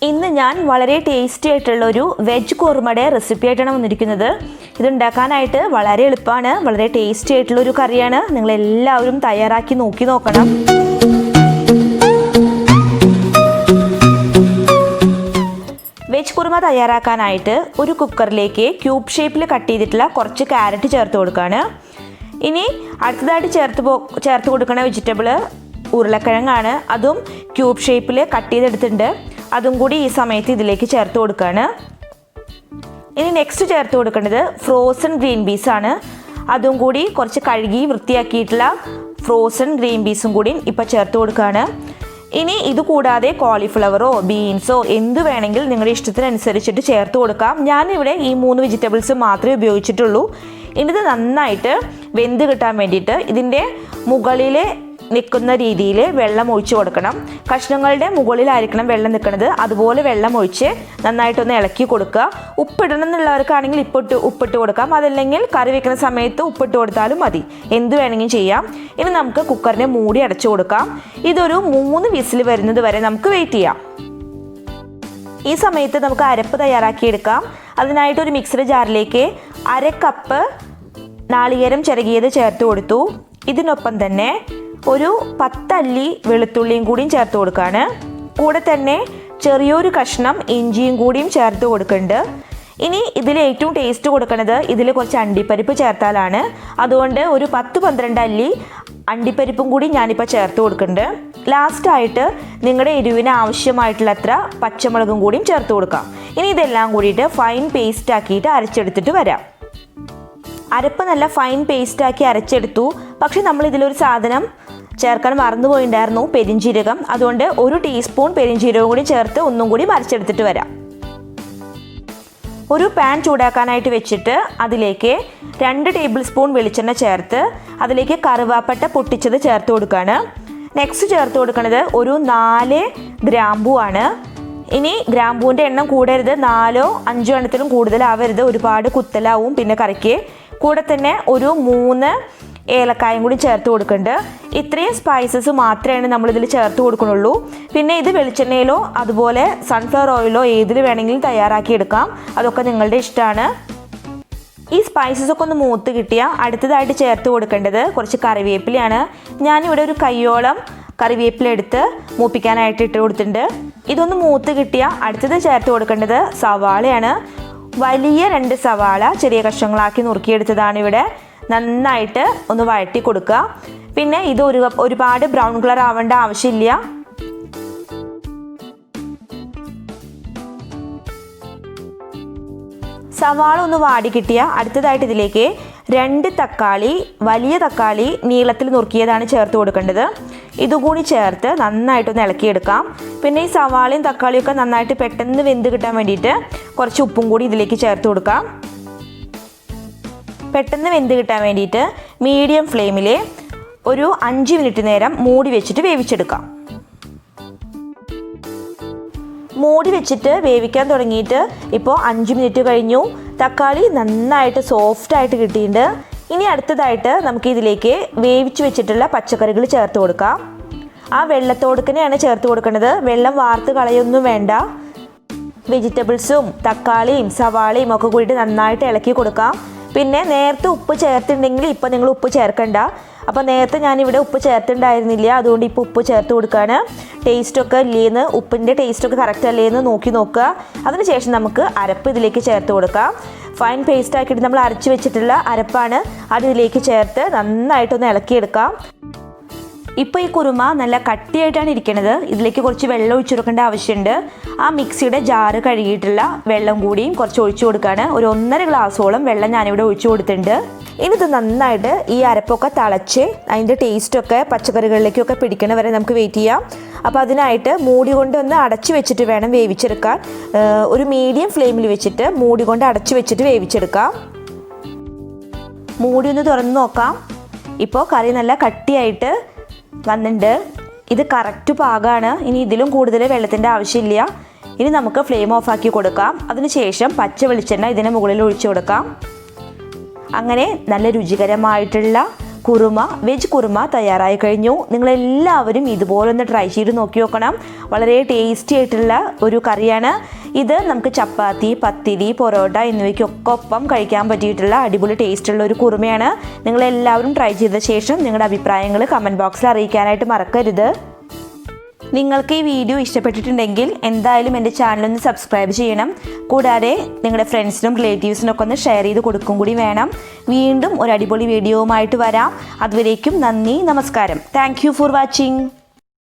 ഇന്ന് ഞാൻ വളരെ ടേസ്റ്റി ആയിട്ടുള്ള ഒരു വെജ് കുറുമയുടെ റെസിപ്പി ആയിട്ടാണ് വന്നിരിക്കുന്നത്. ഇതുണ്ടാക്കാനായിട്ട് വളരെ എളുപ്പമാണ്, വളരെ ടേസ്റ്റി ആയിട്ടുള്ള ഒരു കറിയാണ്. നിങ്ങളെല്ലാവരും തയ്യാറാക്കി നോക്കണം. വെജ് കുറുമ തയ്യാറാക്കാനായിട്ട് ഒരു കുക്കറിലേക്ക് ക്യൂബ് ഷേപ്പിൽ കട്ട് ചെയ്തിട്ടുള്ള കുറച്ച് ക്യാരറ്റ് ചേർത്ത് കൊടുക്കുകയാണ്. ഇനി അടുത്തതായിട്ട് ചേർത്ത് കൊടുക്കുന്ന വെജിറ്റബിൾ ഉരുളക്കിഴങ്ങാണ്. അതും ക്യൂബ് ഷേപ്പിൽ കട്ട് ചെയ്തെടുത്തിട്ടുണ്ട്. അതും കൂടി ഈ സമയത്ത് ഇതിലേക്ക് ചേർത്ത് കൊടുക്കുകയാണ്. ഇനി നെക്സ്റ്റ് ചേർത്ത് കൊടുക്കേണ്ടത് ഫ്രോസൺ ഗ്രീൻ പീസ് ആണ്. അതും കൂടി കുറച്ച് കഴുകി വൃത്തിയാക്കിയിട്ടുള്ള ഫ്രോസൺ ഗ്രീൻ പീസും കൂടി ഇപ്പോൾ ചേർത്ത് കൊടുക്കുകയാണ്. ഇനി ഇത് കൂടാതെ കോളിഫ്ലവറോ ബീൻസോ എന്ത് വേണമെങ്കിൽ നിങ്ങളുടെ ഇഷ്ടത്തിനനുസരിച്ചിട്ട് ചേർത്ത് കൊടുക്കാം. ഞാനിവിടെ ഈ 3 വെജിറ്റബിൾസ് മാത്രമേ ഉപയോഗിച്ചിട്ടുള്ളൂ. ഇനി ഇത് നന്നായിട്ട് വെന്ത് കിട്ടാൻ വേണ്ടിയിട്ട് ഇതിൻ്റെ മുകളിൽ നിൽക്കുന്ന രീതിയിൽ വെള്ളം ഒഴിച്ച് കൊടുക്കണം. കഷ്ണങ്ങളുടെ മുകളിലായിരിക്കണം വെള്ളം നിൽക്കുന്നത്. അതുപോലെ വെള്ളം ഒഴിച്ച് നന്നായിട്ടൊന്ന് ഇളക്കി കൊടുക്കുക. ഉപ്പിടണം എന്നുള്ളവർക്കാണെങ്കിൽ ഉപ്പിട്ട് കൊടുക്കാം, അതല്ലെങ്കിൽ കറി വെക്കുന്ന സമയത്ത് ഉപ്പിട്ട് കൊടുത്താലും മതി, എന്ത് വേണമെങ്കിലും ചെയ്യാം. ഇനി നമുക്ക് കുക്കറിനെ മൂടി അടച്ചു കൊടുക്കാം. ഇതൊരു 3 വിസിൽ വരുന്നത് വരെ നമുക്ക് വെയിറ്റ് ചെയ്യാം. ഈ സമയത്ത് നമുക്ക് അരപ്പ് തയ്യാറാക്കിയെടുക്കാം. അതിനായിട്ടൊരു മിക്സഡ് ജാറിലേക്ക് 1/2 കപ്പ് നാളികേരം ചിരകിയത് ചേർത്ത് കൊടുത്തു. ഇതിനൊപ്പം തന്നെ ഒരു 10 അല്ലി വെളുത്തുള്ളിയും കൂടിയും ചേർത്ത് കൊടുക്കുകയാണ്. കൂടെ തന്നെ ചെറിയൊരു കഷ്ണം ഇഞ്ചിയും കൂടിയും ചേർത്ത് കൊടുക്കുന്നുണ്ട്. ഇനി ഇതിൽ ഏറ്റവും ടേസ്റ്റ് കൊടുക്കുന്നത് ഇതിൽ കുറച്ച് അണ്ടിപ്പരിപ്പ് ചേർത്താലാണ്. അതുകൊണ്ട് ഒരു 10-12 അല്ലി അണ്ടിപ്പരിപ്പും കൂടി ഞാനിപ്പോൾ ചേർത്ത് കൊടുക്കുന്നുണ്ട്. ലാസ്റ്റായിട്ട് നിങ്ങളുടെ എരിവിന് ആവശ്യമായിട്ടുള്ള അത്ര പച്ചമുളകും കൂടിയും ചേർത്ത് കൊടുക്കാം. ഇനി ഇതെല്ലാം കൂടിയിട്ട് ഫൈൻ പേസ്റ്റ് ആക്കിയിട്ട് അരച്ചെടുത്തിട്ട് വരാം. അരപ്പ് നല്ല ഫൈൻ പേസ്റ്റാക്കി അരച്ചെടുത്തു. പക്ഷെ നമ്മൾ ഇതിലൊരു സാധനം ചേർക്കാൻ മറന്നുപോയിട്ടുണ്ടായിരുന്നു, പെരിഞ്ജീരകം. അതുകൊണ്ട് 1 ടീസ്പൂൺ പെരിഞ്ജീരകം കൂടി ചേർത്ത് ഒന്നും കൂടി അരച്ചെടുത്തിട്ട് വരാം. ഒരു പാൻ ചൂടാക്കാനായിട്ട് വെച്ചിട്ട് അതിലേക്ക് 2 ടേബിൾ സ്പൂൺ വെളിച്ചെണ്ണ ചേർത്ത് അതിലേക്ക് കറുവാപ്പട്ട പൊട്ടിച്ചത് ചേർത്ത് കൊടുക്കുകയാണ്. നെക്സ്റ്റ് ചേർത്ത് കൊടുക്കുന്നത് ഒരു 4 ഗ്രാമ്പൂ ആണ്. ഇനി ഗ്രാമ്പൂവിൻ്റെ എണ്ണം കൂടരുത്, 4 or 5 എണ്ണത്തിലും കൂടുതലാവരുത്, ഒരുപാട് കുത്തലാവും പിന്നെ കറിക്ക്. കൂടെ തന്നെ ഒരു 3 ഏലക്കായും കൂടി ചേർത്ത് കൊടുക്കുന്നുണ്ട്. ഇത്രയും സ്പൈസസ് മാത്രമേ നമ്മളിതിൽ ചേർത്ത് കൊടുക്കുന്നുള്ളൂ. പിന്നെ ഇത് വെളിച്ചെണ്ണയിലോ അതുപോലെ സൺഫ്ലവർ ഓയിലോ ഏതിൽ വേണമെങ്കിലും തയ്യാറാക്കിയെടുക്കാം, അതൊക്കെ നിങ്ങളുടെ ഇഷ്ടമാണ്. ഈ സ്പൈസസ് ഒക്കെ ഒന്ന് മൂത്ത് കിട്ടിയാൽ അടുത്തതായിട്ട് ചേർത്ത് കൊടുക്കേണ്ടത് കുറച്ച് കറിവേപ്പിലയാണ്. ഞാനിവിടെ ഒരു കയ്യോളം കറിവേപ്പില എടുത്ത് മൂപ്പിക്കാനായിട്ട് ഇട്ട് കൊടുത്തിട്ടുണ്ട്. ഇതൊന്ന് മൂത്ത് കിട്ടിയാൽ അടുത്തത് ചേർത്ത് കൊടുക്കേണ്ടത് സവാളയാണ്. വലിയ 2 സവാള ചെറിയ കഷ്ണങ്ങളാക്കി നുറുക്കിയെടുത്തതാണ് ഇവിടെ. നന്നായിട്ട് ഒന്ന് വഴറ്റി കൊടുക്കുക. പിന്നെ ഇത് ഒരുപാട് ബ്രൗൺ കളർ ആവേണ്ട ആവശ്യമില്ല. സവാള ഒന്ന് വാടി കിട്ടിയ അടുത്തതായിട്ട് ഇതിലേക്ക് 2 തക്കാളി, വലിയ തക്കാളി നീളത്തിൽ നുറുക്കിയതാണ് ചേർത്ത് കൊടുക്കേണ്ടത്. ഇതുകൂടി ചേർത്ത് നന്നായിട്ടൊന്ന് ഇളക്കിയെടുക്കാം. പിന്നെ ഈ സവാളയും തക്കാളിയൊക്കെ നന്നായിട്ട് പെട്ടെന്ന് വെന്ത് കിട്ടാൻ വേണ്ടിയിട്ട് കുറച്ച് ഉപ്പും കൂടി ഇതിലേക്ക് ചേർത്ത് കൊടുക്കാം. പെട്ടെന്ന് വെന്ത് കിട്ടാൻ വേണ്ടിയിട്ട് മീഡിയം ഫ്ലെയിമിൽ ഒരു 5 മിനിറ്റ് നേരം മൂടി വെച്ചിട്ട് വേവിച്ചെടുക്കാം. മൂടി വെച്ചിട്ട് വേവിക്കാൻ തുടങ്ങിയിട്ട് ഇപ്പോൾ 5 മിനിറ്റ് കഴിഞ്ഞു. തക്കാളി നന്നായിട്ട് സോഫ്റ്റായിട്ട് കിട്ടിയിട്ടുണ്ട്. ഇനി അടുത്തതായിട്ട് നമുക്ക് ഇതിലേക്ക് വേവിച്ച് വെച്ചിട്ടുള്ള പച്ചക്കറികൾ ചേർത്ത് കൊടുക്കാം. ആ വെള്ളത്തോടുക്കനെയാണ് ചേർത്ത് കൊടുക്കുന്നത്, വെള്ളം വാർത്ത് കളയൊന്നും വേണ്ട. വെജിറ്റബിൾസും തക്കാളിയും സവാളയും ഒക്കെ കൂടിയിട്ട് നന്നായിട്ട് ഇളക്കി കൊടുക്കാം. പിന്നെ നേരത്തെ ഉപ്പ് ചേർത്തിട്ടുണ്ടെങ്കിൽ ഇപ്പോൾ നിങ്ങൾ ഉപ്പ് ചേർക്കണ്ട. അപ്പോൾ നേരത്തെ ഞാനിവിടെ ഉപ്പ് ചേർത്തിട്ടുണ്ടായിരുന്നില്ല, അതുകൊണ്ട് ഇപ്പോൾ ഉപ്പ് ചേർത്ത് കൊടുക്കുകയാണ്. ടേസ്റ്റൊക്കെ ഇല്ലേന്ന്, ഉപ്പിൻ്റെ ടേസ്റ്റൊക്കെ കറക്റ്റ് അല്ലേന്ന് നോക്കുക. അതിനുശേഷം നമുക്ക് അരപ്പ് ഇതിലേക്ക് ചേർത്ത് കൊടുക്കാം. ഫൈൻ പേസ്റ്റ് ആക്കിയിട്ട് നമ്മൾ അരച്ച് വെച്ചിട്ടുള്ള അരപ്പാണ്, അത് ഇതിലേക്ക് ചേർത്ത് നന്നായിട്ടൊന്ന് ഇളക്കിയെടുക്കാം. ഇപ്പോൾ ഈ കുറുമ നല്ല കട്ടിയായിട്ടാണ് ഇരിക്കുന്നത്. ഇതിലേക്ക് കുറച്ച് വെള്ളം ഒഴിച്ചു കൊടുക്കേണ്ട ആവശ്യമുണ്ട്. ആ മിക്സിയുടെ ജാറ് കഴുകിയിട്ടുള്ള വെള്ളം കൂടിയും കുറച്ച് ഒഴിച്ചു കൊടുക്കുകയാണ്. ഒരു 1.5 ഗ്ലാസോളം വെള്ളം ഞാനിവിടെ ഒഴിച്ചു കൊടുത്തിട്ടുണ്ട്. ഇനി ഇത് നന്നായിട്ട് ഈ അരപ്പൊക്കെ തിളച്ച് അതിൻ്റെ ടേസ്റ്റൊക്കെ പച്ചക്കറികളിലേക്കൊക്കെ പിടിക്കണ വരെ നമുക്ക് വെയിറ്റ് ചെയ്യാം. അപ്പോൾ അതിനായിട്ട് മൂടി കൊണ്ട് ഒന്ന് അടച്ചു വെച്ചിട്ട് വേണം വേവിച്ചെടുക്കാൻ. ഒരു മീഡിയം ഫ്ലെയിമിൽ വെച്ചിട്ട് മൂടി കൊണ്ട് അടച്ചു വെച്ചിട്ട് വേവിച്ചെടുക്കാം. മൂടി ഒന്ന് തുറന്ന് നോക്കാം. ഇപ്പോൾ കറി നല്ല കട്ടിയായിട്ട് വന്നിട്ടുണ്ട്. ഇത് കറക്റ്റ് പാകമാണ്. ഇനി ഇതിലും കൂടുതൽ വെള്ളത്തിൻ്റെ ആവശ്യമില്ല. ഇനി നമുക്ക് ഫ്ലെയിം ഓഫ് ആക്കി കൊടുക്കാം. അതിനുശേഷം പച്ച വെളിച്ചെണ്ണ ഇതിന് മുകളിൽ ഒഴിച്ചു കൊടുക്കാം. അങ്ങനെ നല്ല രുചികരമായിട്ടുള്ള വെജ് കുറുമ തയ്യാറായി കഴിഞ്ഞു. നിങ്ങളെല്ലാവരും ഇതുപോലെ ഒന്ന് ട്രൈ ചെയ്ത് നോക്കി നോക്കണം. വളരെ ടേസ്റ്റി ആയിട്ടുള്ള ഒരു കറിയാണ് ഇത്. നമുക്ക് ചപ്പാത്തി, പത്തിരി, പൊറോട്ട എന്നിവയ്ക്കൊക്കെ ഒപ്പം കഴിക്കാൻ പറ്റിയിട്ടുള്ള അടിപൊളി ടേസ്റ്റുള്ള ഒരു കുറുമയാണ്. നിങ്ങളെല്ലാവരും ട്രൈ ചെയ്ത ശേഷം നിങ്ങളുടെ അഭിപ്രായങ്ങൾ കമൻറ്റ് ബോക്സിൽ അറിയിക്കാനായിട്ട് മറക്കരുത്. നിങ്ങൾക്ക് ഈ വീഡിയോ ഇഷ്ടപ്പെട്ടിട്ടുണ്ടെങ്കിൽ എന്തായാലും എൻ്റെ ചാനലൊന്ന് സബ്സ്ക്രൈബ് ചെയ്യണം. കൂടാതെ നിങ്ങളുടെ ഫ്രണ്ട്സിനും റിലേറ്റീവ്സിനൊക്കെ ഒന്ന് ഷെയർ ചെയ്ത് കൊടുക്കും കൂടി വേണം. വീണ്ടും ഒരു അടിപൊളി വീഡിയോവുമായിട്ട് വരാം. അതുവരേക്കും നന്ദി, നമസ്കാരം. Thank you for watching.